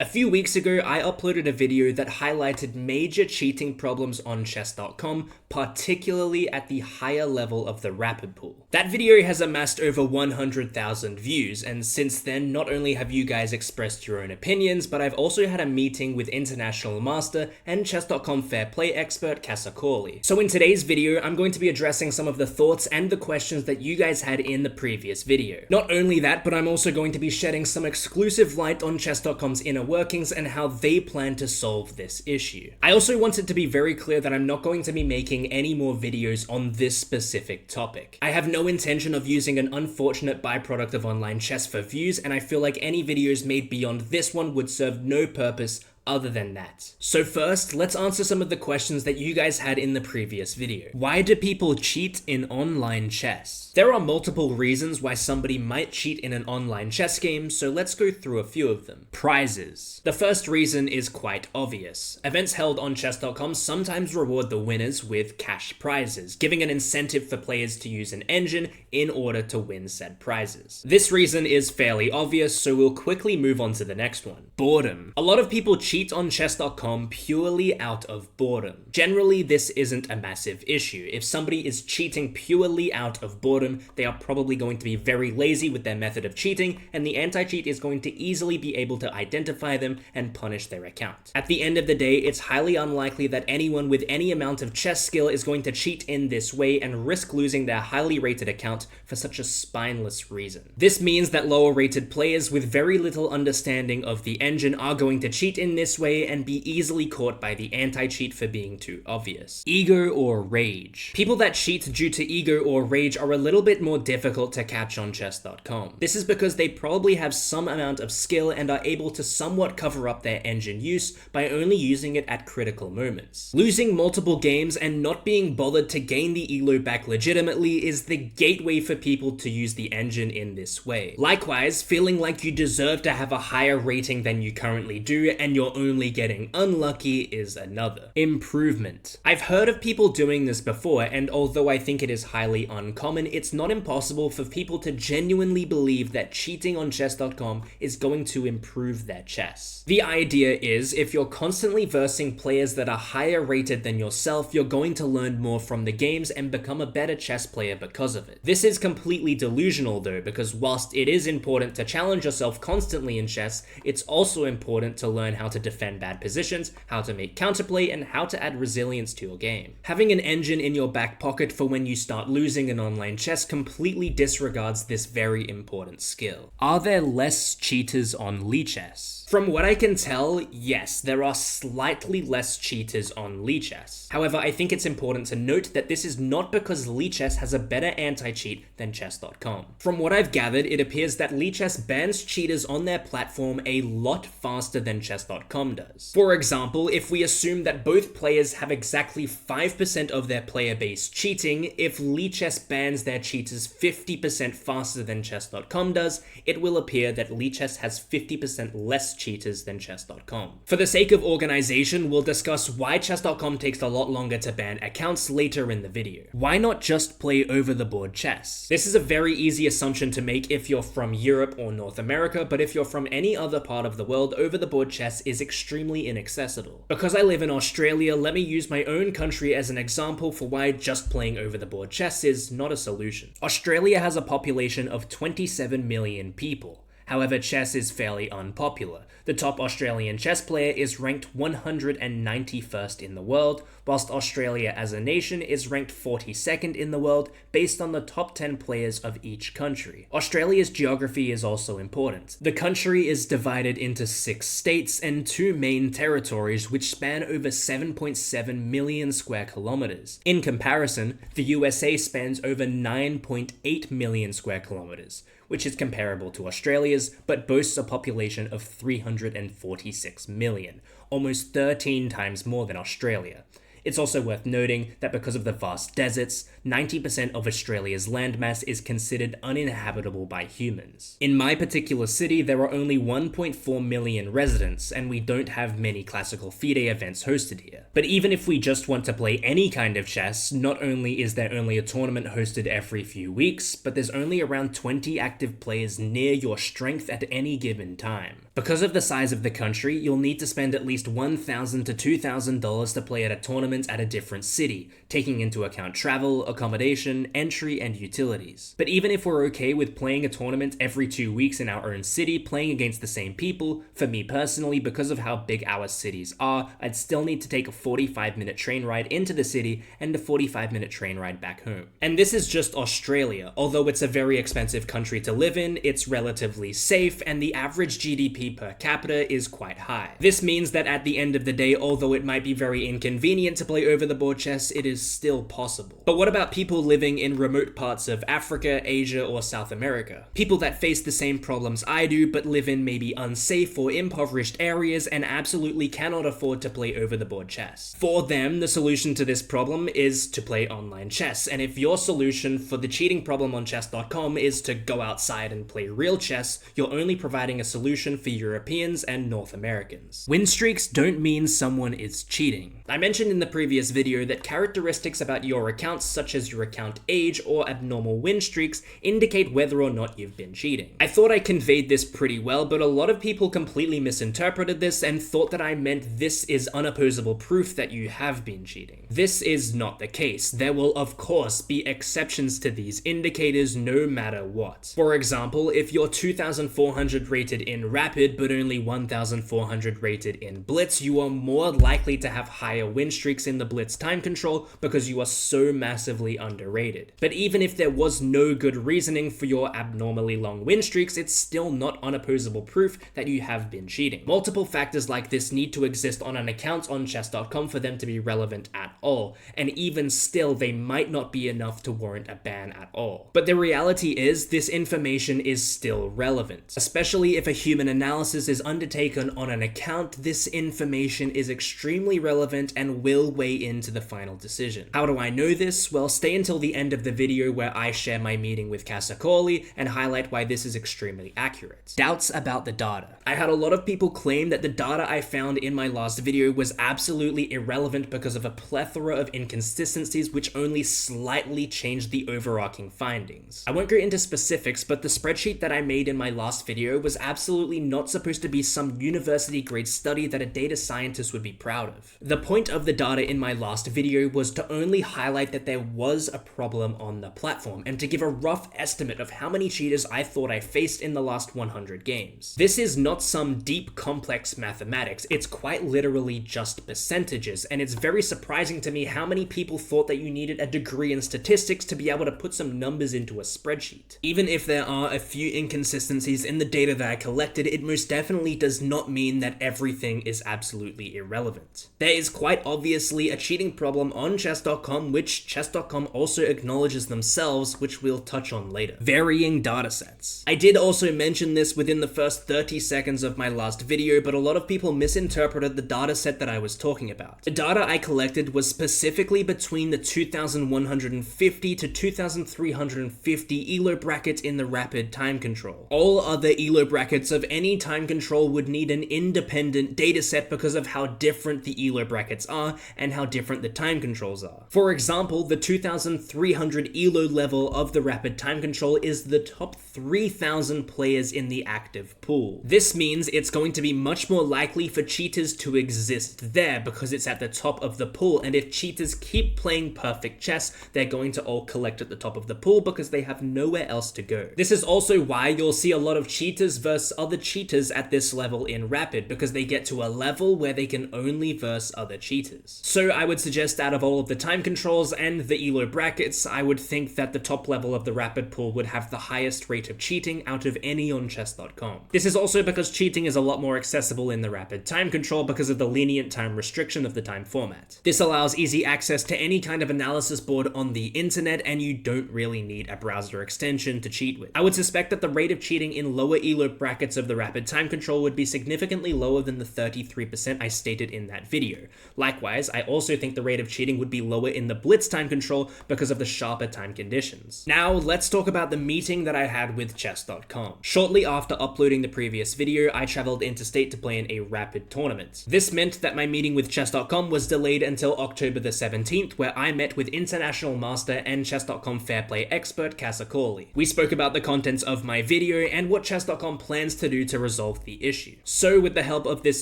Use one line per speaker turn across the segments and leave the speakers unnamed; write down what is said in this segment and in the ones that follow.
A few weeks ago, I uploaded a video that highlighted major cheating problems on chess.com, particularly at the higher level of the rapid pool. That video has amassed over 100,000 views, and since then, not only have you guys expressed your own opinions, but I've also had a meeting with International Master and chess.com fair play expert Kassa Korely. So in today's video, I'm going to be addressing some of the thoughts and the questions that you guys had in the previous video. Not only that, but I'm also going to be shedding some exclusive light on chess.com's inner workings and how they plan to solve this issue. I also want it to be very clear that I'm not going to be making any more videos on this specific topic. I have no intention of using an unfortunate byproduct of online chess for views, and I feel like any videos made beyond this one would serve no purpose other than that. So first, let's answer some of the questions that you guys had in the previous video. Why do people cheat in online chess? There are multiple reasons why somebody might cheat in an online chess game, so let's go through a few of them. Prizes. The first reason is quite obvious. Events held on chess.com sometimes reward the winners with cash prizes, giving an incentive for players to use an engine in order to win said prizes. This reason is fairly obvious, so we'll quickly move on to the next one. Boredom. A lot of people cheat on chess.com purely out of boredom. Generally, this isn't a massive issue. If somebody is cheating purely out of boredom, they are probably going to be very lazy with their method of cheating, and the anti-cheat is going to easily be able to identify them and punish their account. At the end of the day, it's highly unlikely that anyone with any amount of chess skill is going to cheat in this way and risk losing their highly rated account for such a spineless reason. This means that lower rated players with very little understanding of the engine are going to cheat in this way and be easily caught by the anti-cheat for being too obvious. Ego or rage. People that cheat due to ego or rage are a little bit more difficult to catch on chess.com. This is because they probably have some amount of skill and are able to somewhat cover up their engine use by only using it at critical moments. Losing multiple games and not being bothered to gain the elo back legitimately is the gateway for people to use the engine in this way. Likewise, feeling like you deserve to have a higher rating than you currently do and you're only getting unlucky is another. Improvement. I've heard of people doing this before, and although I think it is highly uncommon, it's not impossible for people to genuinely believe that cheating on chess.com is going to improve their chess. The idea is, if you're constantly versing players that are higher rated than yourself, you're going to learn more from the games and become a better chess player because of it. This is completely delusional though, because whilst it is important to challenge yourself constantly in chess, it's also important to learn how to defend bad positions, how to make counterplay, and how to add resilience to your game. Having an engine in your back pocket for when you start losing in online chess completely disregards this very important skill. Are there less cheaters on Lichess? From what I can tell, yes, there are slightly less cheaters on Lichess. However, I think it's important to note that this is not because Lichess has a better anti-cheat than chess.com. From what I've gathered, it appears that Lichess bans cheaters on their platform a lot faster than chess.com does. For example, if we assume that both players have exactly 5% of their player base cheating, if Lichess bans their cheaters 50% faster than chess.com does, it will appear that Lichess has 50% less cheaters than chess.com. For the sake of organization, we'll discuss why chess.com takes a lot longer to ban accounts later in the video. Why not just play over-the-board chess? This is a very easy assumption to make if you're from Europe or North America, but if you're from any other part of the world, over-the-board chess is extremely inaccessible. Because I live in Australia, let me use my own country as an example for why just playing over-the-board chess is not a solution. Australia has a population of 27 million people. However, chess is fairly unpopular. The top Australian chess player is ranked 191st in the world, whilst Australia as a nation is ranked 42nd in the world based on the top 10 players of each country. Australia's geography is also important. The country is divided into 6 states and 2 main territories which span over 7.7 million square kilometers. In comparison, the USA spans over 9.8 million square kilometers, which is comparable to Australia's, but boasts a population of 346 million, almost 13 times more than Australia. It's also worth noting that because of the vast deserts, 90% of Australia's landmass is considered uninhabitable by humans. In my particular city, there are only 1.4 million residents, and we don't have many classical FIDE events hosted here. But even if we just want to play any kind of chess, not only is there only a tournament hosted every few weeks, but there's only around 20 active players near your strength at any given time. Because of the size of the country, you'll need to spend at least $1,000 to $2,000 to play at a tournament at a different city, taking into account travel, accommodation, entry, and utilities. But even if we're okay with playing a tournament every 2 weeks in our own city, playing against the same people, for me personally, because of how big our cities are, I'd still need to take a 45-minute train ride into the city and a 45-minute train ride back home. And this is just Australia. Although it's a very expensive country to live in, it's relatively safe, and the average GDP per capita is quite high. This means that at the end of the day, although it might be very inconvenient to play over-the-board chess, it is still possible. But what about people living in remote parts of Africa, Asia, or South America? People that face the same problems I do, but live in maybe unsafe or impoverished areas and absolutely cannot afford to play over-the-board chess. For them, the solution to this problem is to play online chess, and if your solution for the cheating problem on chess.com is to go outside and play real chess, you're only providing a solution for Europeans and North Americans. Win streaks don't mean someone is cheating. I mentioned in the previous video that characteristics about your accounts, such as your account age or abnormal win streaks, indicate whether or not you've been cheating. I thought I conveyed this pretty well, but a lot of people completely misinterpreted this and thought that I meant this is unopposable proof that you have been cheating. This is not the case. There will of course be exceptions to these indicators no matter what. For example, if you're 2,400 rated in Rapid but only 1,400 rated in Blitz, you are more likely to have higher win streaks in the Blitz time control because you are so massively underrated. But even if there was no good reasoning for your abnormally long win streaks, it's still not unopposable proof that you have been cheating. Multiple factors like this need to exist on an account on chess.com for them to be relevant at all, and even still, they might not be enough to warrant a ban at all. But the reality is, this information is still relevant, especially if a human analysis is undertaken on an account. This information is extremely relevant and will weigh into the final decision. How do I know this? Well, stay until the end of the video where I share my meeting with Kassa Korely and highlight why this is extremely accurate. Doubts about the data. I had a lot of people claim that the data I found in my last video was absolutely irrelevant because of a plethora of inconsistencies which only slightly changed the overarching findings. I won't go into specifics, but the spreadsheet that I made in my last video was absolutely not supposed to be some university grade study that a data scientist would be proud of. The point of the data in my last video was to only highlight that there was a problem on the platform and to give a rough estimate of how many cheaters I thought I faced in the last 100 games. This is not some deep complex mathematics, it's quite literally just percentages, and it's very surprising to me how many people thought that you needed a degree in statistics to be able to put some numbers into a spreadsheet. Even if there are a few inconsistencies in the data that I collected, it most definitely does not mean that everything is absolutely irrelevant. There is quite obviously a cheating problem on chess.com, which chess.com also acknowledges themselves, which we'll touch on later. Varying datasets. I did also mention this within the first 30 seconds of my last video, but a lot of people misinterpreted the dataset that I was talking about. The data I collected was specifically between the 2,150 to 2,350 ELO bracket in the rapid time control. All other ELO brackets of any time control would need an independent dataset because of how different the ELO brackets are and how different the time controls are. For example, the 2,300 ELO level of the rapid time control is the top 3,000 players in the active pool. This means it's going to be much more likely for cheaters to exist there because it's at the top of the pool, and if cheaters keep playing perfect chess, they're going to all collect at the top of the pool because they have nowhere else to go. This is also why you'll see a lot of cheaters versus other cheaters at this level in Rapid, because they get to a level where they can only verse other cheaters. So I would suggest out of all of the time controls and the ELO brackets, I would think that the top level of the Rapid pool would have the highest rate of cheating out of any on chess.com. This is also because cheating is a lot more accessible in the Rapid time control because of the lenient time restriction of the time format. This allows allows easy access to any kind of analysis board on the internet, and you don't really need a browser extension to cheat with. I would suspect that the rate of cheating in lower elo brackets of the rapid time control would be significantly lower than the 33% I stated in that video. Likewise, I also think the rate of cheating would be lower in the blitz time control because of the sharper time conditions. Now, let's talk about the meeting that I had with chess.com. Shortly after uploading the previous video, I traveled interstate to play in a rapid tournament. This meant that my meeting with chess.com was delayed until October the 17th, where I met with international master and chess.com fair play expert Kassa Korely. We spoke about the contents of my video and what chess.com plans to do to resolve the issue. So with the help of this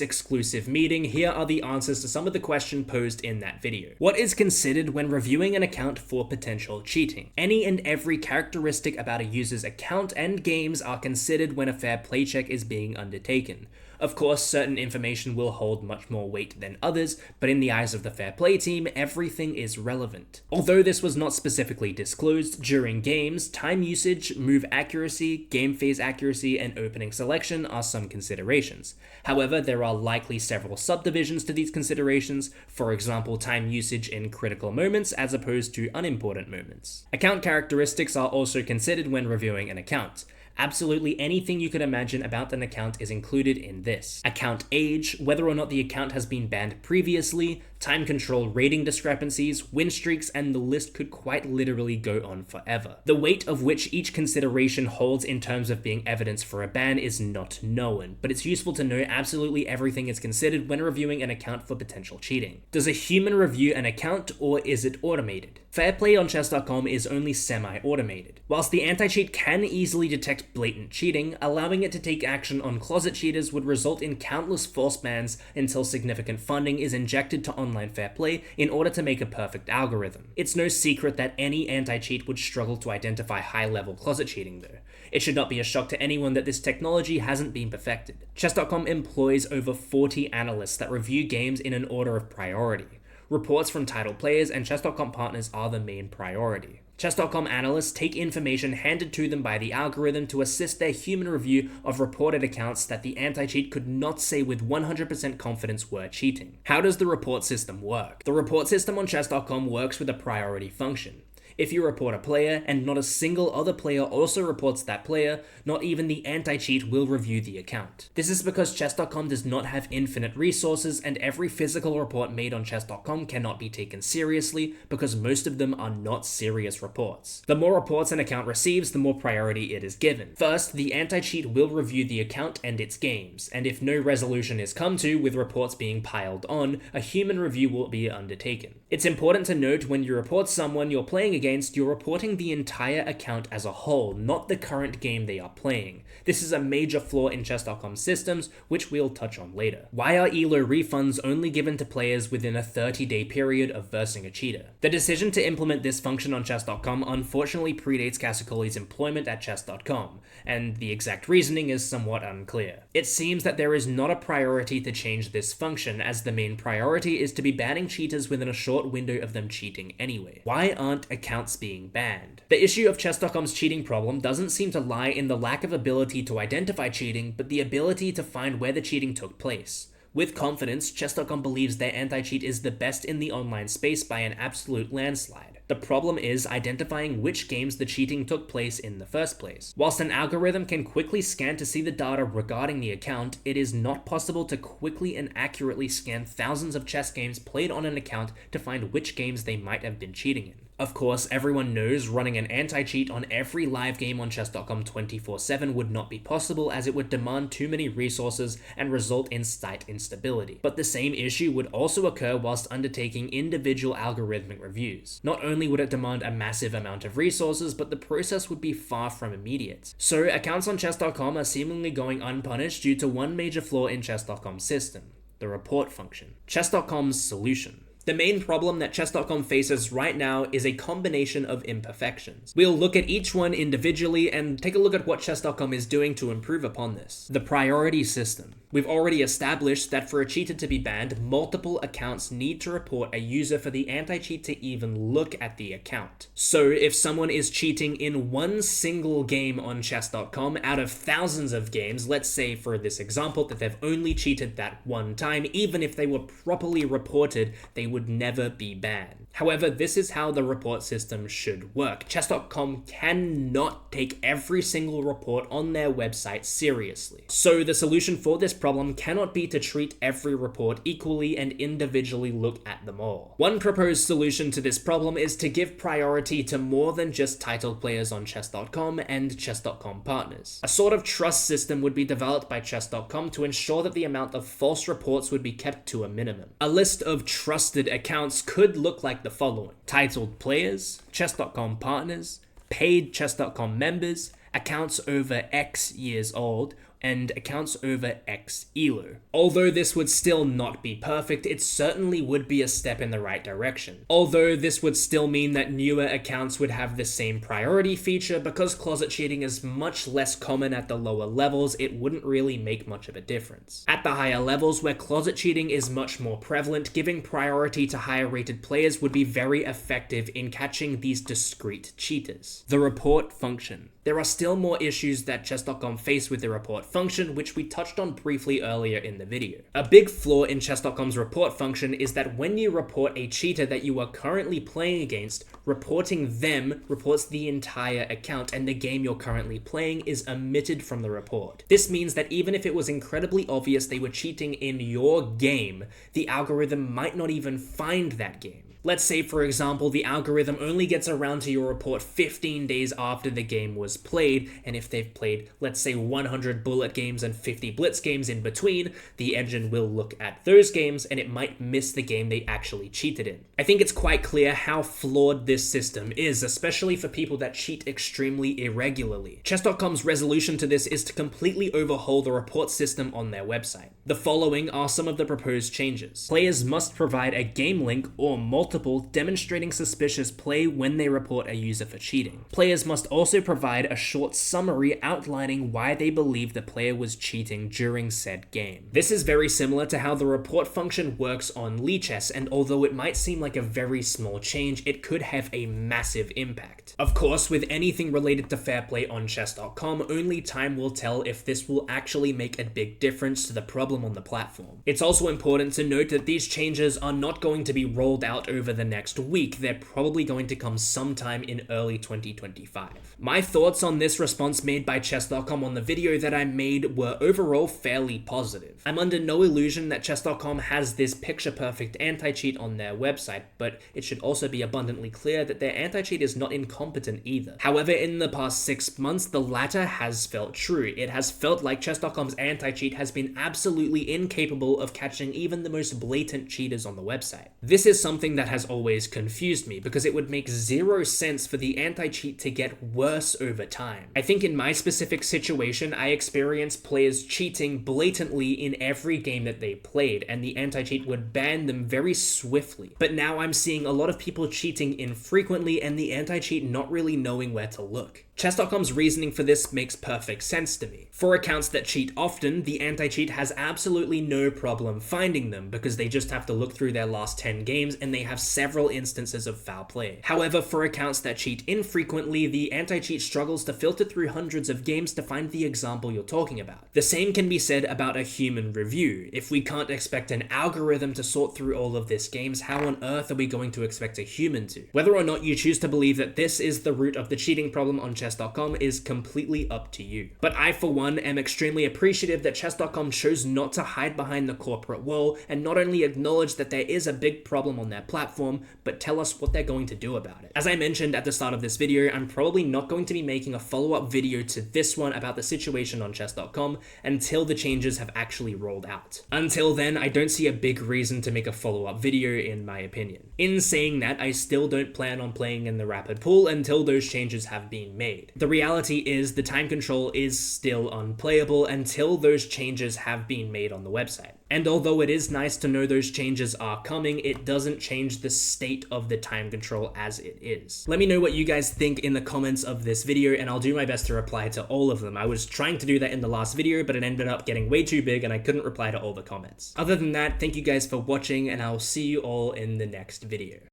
exclusive meeting, here are the answers to some of the questions posed in that video. What is considered when reviewing an account for potential cheating? Any and every characteristic about a user's account and games are considered when a fair play check is being undertaken. Of course, certain information will hold much more weight than others, but in the eyes of the fair play team, everything is relevant. Although this was not specifically disclosed, during games, time usage, move accuracy, game phase accuracy, and opening selection are some considerations. However, there are likely several subdivisions to these considerations, for example, time usage in critical moments as opposed to unimportant moments. Account characteristics are also considered when reviewing an account. Absolutely anything you could imagine about an account is included in this. Account age, whether or not the account has been banned previously, time control rating discrepancies, win streaks, and the list could quite literally go on forever. The weight of which each consideration holds in terms of being evidence for a ban is not known, but it's useful to know absolutely everything is considered when reviewing an account for potential cheating. Does a human review an account, or is it automated? Fair play on chess.com is only semi-automated. Whilst the anti-cheat can easily detect blatant cheating, allowing it to take action on closet cheaters would result in countless false bans until significant funding is injected to online fair play in order to make a perfect algorithm. It's no secret that any anti-cheat would struggle to identify high-level closet cheating though. It should not be a shock to anyone that this technology hasn't been perfected. Chess.com employs over 40 analysts that review games in an order of priority. Reports from title players and chess.com partners are the main priority. Chess.com analysts take information handed to them by the algorithm to assist their human review of reported accounts that the anti-cheat could not say with 100% confidence were cheating. How does the report system work? The report system on chess.com works with a priority function. If you report a player and not a single other player also reports that player, not even the anti-cheat will review the account. This is because chess.com does not have infinite resources, and every physical report made on chess.com cannot be taken seriously because most of them are not serious reports. The more reports an account receives, the more priority it is given. First, the anti-cheat will review the account and its games, and if no resolution is come to with reports being piled on, a human review will be undertaken. It's important to note when you report someone you're playing against, you're reporting the entire account as a whole, not the current game they are playing. This is a major flaw in chess.com's systems, which we'll touch on later. Why are ELO refunds only given to players within a 30-day period of versing a cheater? The decision to implement this function on chess.com unfortunately predates Kassa Korely's employment at chess.com, and the exact reasoning is somewhat unclear. It seems that there is not a priority to change this function, as the main priority is to be banning cheaters within a short window of them cheating anyway. Why aren't accounts being banned? The issue of chess.com's cheating problem doesn't seem to lie in the lack of ability to identify cheating, but the ability to find where the cheating took place. With confidence, chess.com believes their anti-cheat is the best in the online space by an absolute landslide. The problem is identifying which games the cheating took place in the first place. Whilst an algorithm can quickly scan to see the data regarding the account, it is not possible to quickly and accurately scan thousands of chess games played on an account to find which games they might have been cheating in. Of course, everyone knows running an anti-cheat on every live game on chess.com 24/7 would not be possible, as it would demand too many resources and result in site instability. But the same issue would also occur whilst undertaking individual algorithmic reviews. Not only would it demand a massive amount of resources, but the process would be far from immediate. So accounts on chess.com are seemingly going unpunished due to one major flaw in chess.com's system: the report function. Chess.com's solution. The main problem that chess.com faces right now is a combination of imperfections. We'll look at each one individually and take a look at what chess.com is doing to improve upon this. The priority system. We've already established that for a cheater to be banned, multiple accounts need to report a user for the anti-cheat to even look at the account. So if someone is cheating in one single game on chess.com out of thousands of games, let's say for this example that they've only cheated that one time, even if they were properly reported, they would never be banned. However, this is how the report system should work. Chess.com cannot take every single report on their website seriously. So the solution for this problem cannot be to treat every report equally and individually look at them all. One proposed solution to this problem is to give priority to more than just titled players on chess.com and chess.com partners. A sort of trust system would be developed by chess.com to ensure that the amount of false reports would be kept to a minimum. A list of trusted accounts could look like the following: titled players, chess.com partners, paid chess.com members, accounts over X years old, and accounts over X ELO. Although this would still not be perfect, it certainly would be a step in the right direction. Although this would still mean that newer accounts would have the same priority feature, because closet cheating is much less common at the lower levels, it wouldn't really make much of a difference. At the higher levels, where closet cheating is much more prevalent, giving priority to higher rated players would be very effective in catching these discrete cheaters. The report function. There are still more issues that chess.com face with the report function, which we touched on briefly earlier in the video. A big flaw in chess.com's report function is that when you report a cheater that you are currently playing against, reporting them reports the entire account, and the game you're currently playing is omitted from the report. This means that even if it was incredibly obvious they were cheating in your game, the algorithm might not even find that game. Let's say, for example, the algorithm only gets around to your report 15 days after the game was played, and if they've played, let's say, 100 bullet games and 50 blitz games in between, the engine will look at those games and it might miss the game they actually cheated in. I think it's quite clear how flawed this system is, especially for people that cheat extremely irregularly. Chess.com's resolution to this is to completely overhaul the report system on their website. The following are some of the proposed changes. Players must provide a game link or multiple demonstrating suspicious play when they report a user for cheating. Players must also provide a short summary outlining why they believe the player was cheating during said game. This is very similar to how the report function works on Lichess, and although it might seem like a very small change, it could have a massive impact. Of course, with anything related to fair play on chess.com, only time will tell if this will actually make a big difference to the problem on the platform. It's also important to note that these changes are not going to be rolled out over the next week. They're probably going to come sometime in early 2025. My thoughts on this response made by chess.com on the video that I made were overall fairly positive. I'm under no illusion that chess.com has this picture-perfect anti-cheat on their website, but it should also be abundantly clear that their anti-cheat is not incompetent either. However, in the past 6 months, the latter has felt true. It has felt like chess.com's anti-cheat has been absolutely incapable of catching even the most blatant cheaters on the website. This is something that has always confused me, because it would make zero sense for the anti-cheat to get worse over time. I think in my specific situation, I experienced players cheating blatantly in every game that they played, and the anti-cheat would ban them very swiftly. But now I'm seeing a lot of people cheating infrequently and the anti-cheat not really knowing where to look. Chess.com's reasoning for this makes perfect sense to me. For accounts that cheat often, the anti-cheat has absolutely no problem finding them, because they just have to look through their last 10 games and they have several instances of foul play. However, for accounts that cheat infrequently, the anti-cheat struggles to filter through hundreds of games to find the example you're talking about. The same can be said about a human review. If we can't expect an algorithm to sort through all of this games, how on earth are we going to expect a human to? Whether or not you choose to believe that this is the root of the cheating problem on chess.com is completely up to you. But I, for one, am extremely appreciative that chess.com chose not to hide behind the corporate wall and not only acknowledge that there is a big problem on their platform, but tell us what they're going to do about it. As I mentioned at the start of this video, I'm probably not going to be making a follow-up video to this one about the situation on chess.com until the changes have actually rolled out. Until then, I don't see a big reason to make a follow-up video in my opinion. In saying that, I still don't plan on playing in the rapid pool until those changes have been made. The reality is the time control is still unplayable until those changes have been made on the website. And although it is nice to know those changes are coming, it doesn't change the state of the time control as it is. Let me know what you guys think in the comments of this video, and I'll do my best to reply to all of them. I was trying to do that in the last video, but it ended up getting way too big and I couldn't reply to all the comments. Other than that, thank you guys for watching, and I'll see you all in the next video.